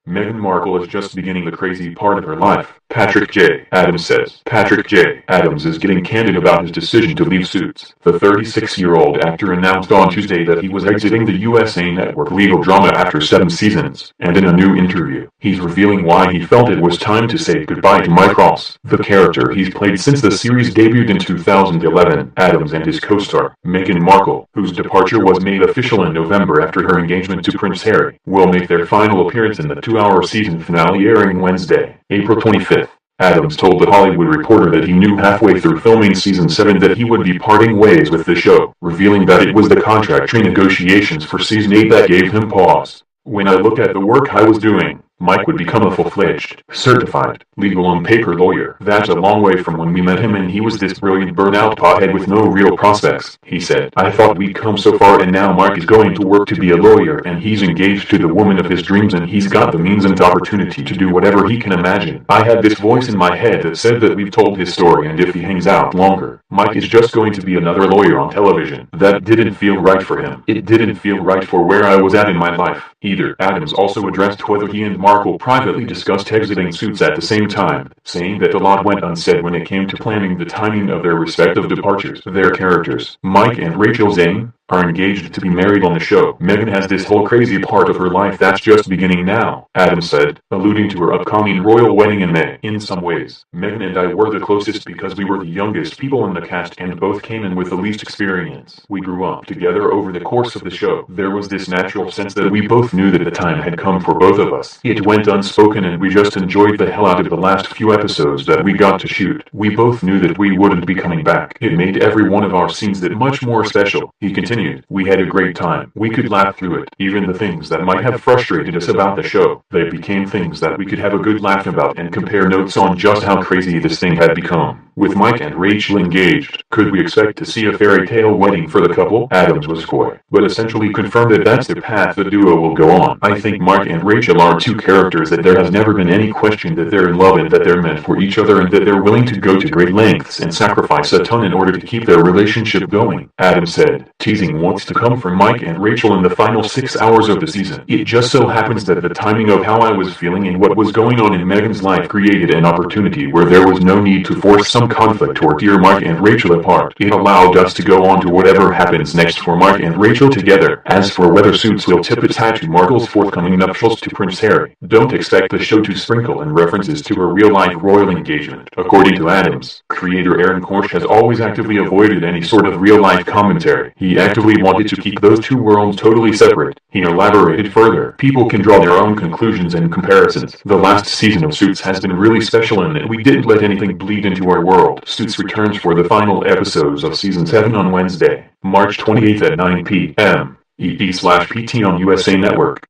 Meghan Markle is just beginning the crazy part of her life, Patrick J. Adams says. Patrick J. Adams is getting candid about his decision to leave Suits. The 36-year-old actor announced on Tuesday that he was exiting the USA Network legal drama after 7 seasons, and in a new interview, he's revealing why he felt it was time to say goodbye to Mike Ross, the character he's played since the series debuted in 2011. Adams and his co-star, Meghan Markle, whose departure was made official in November after her engagement to Prince Harry, will make their final appearance in the 2-hour season finale airing Wednesday, April 25th. Adams told The Hollywood Reporter that he knew halfway through filming season 7 that he would be parting ways with the show, revealing that it was the contract renegotiations for season 8 that gave him pause. "When I looked at the work I was doing, Mike would become a full-fledged, certified, legal on-paper lawyer. That's a long way from when we met him and he was this brilliant burnout pothead with no real prospects," he said. "I thought we'd come so far and now Mike is going to work to be a lawyer and he's engaged to the woman of his dreams and he's got the means and opportunity to do whatever he can imagine. I had this voice in my head that said that we've told his story and if he hangs out longer, Mike is just going to be another lawyer on television. That didn't feel right for him. It didn't feel right for where I was at in my life, either." Adams also addressed whether he and Markle privately discussed exiting Suits at the same time, saying that a lot went unsaid when it came to planning the timing of their respective departures. Their characters, Mike and Rachel Zane, are engaged to be married on the show. "Meghan has this whole crazy part of her life that's just beginning now," Adams said, alluding to her upcoming royal wedding in May. "In some ways, Meghan and I were the closest because we were the youngest people in the cast and both came in with the least experience. We grew up together over the course of the show. There was this natural sense that we both knew that the time had come for both of us. It went unspoken and we just enjoyed the hell out of the last few episodes that we got to shoot. We both knew that we wouldn't be coming back. It made every one of our scenes that much more special," he continued. "We had a great time. We could laugh through it. Even the things that might have frustrated us about the show, they became things that we could have a good laugh about and compare notes on just how crazy this thing had become." With Mike and Rachel engaged, could we expect to see a fairy tale wedding for the couple? Adams was coy, but essentially confirmed that that's the path the duo will go on. "I think Mark and Rachel are two characters that there has never been any question that they're in love and that they're meant for each other and that they're willing to go to great lengths and sacrifice a ton in order to keep their relationship going," Adams said, teasing what's to come for Mike and Rachel in the final 6 hours of the season. "It just so happens that the timing of how I was feeling and what was going on in Meghan's life created an opportunity where there was no need to force some conflict or tear Mike and Rachel apart. It allowed us to go on to whatever happens next for Mike and Rachel together. As for whether Suits will tip its hat to Markle's forthcoming nuptials to Prince Harry, don't expect the show to sprinkle in references to her real-life royal engagement." According to Adams, creator Aaron Korsh has always actively avoided any sort of real-life commentary. He actively wanted to keep those two worlds totally separate. He elaborated further, "People can draw their own conclusions and comparisons. The last season of Suits has been really special in that we didn't let anything bleed into our world." Suits returns for the final episodes of season 7 on Wednesday, March 28th at 9 p.m. ET/PT on USA Network.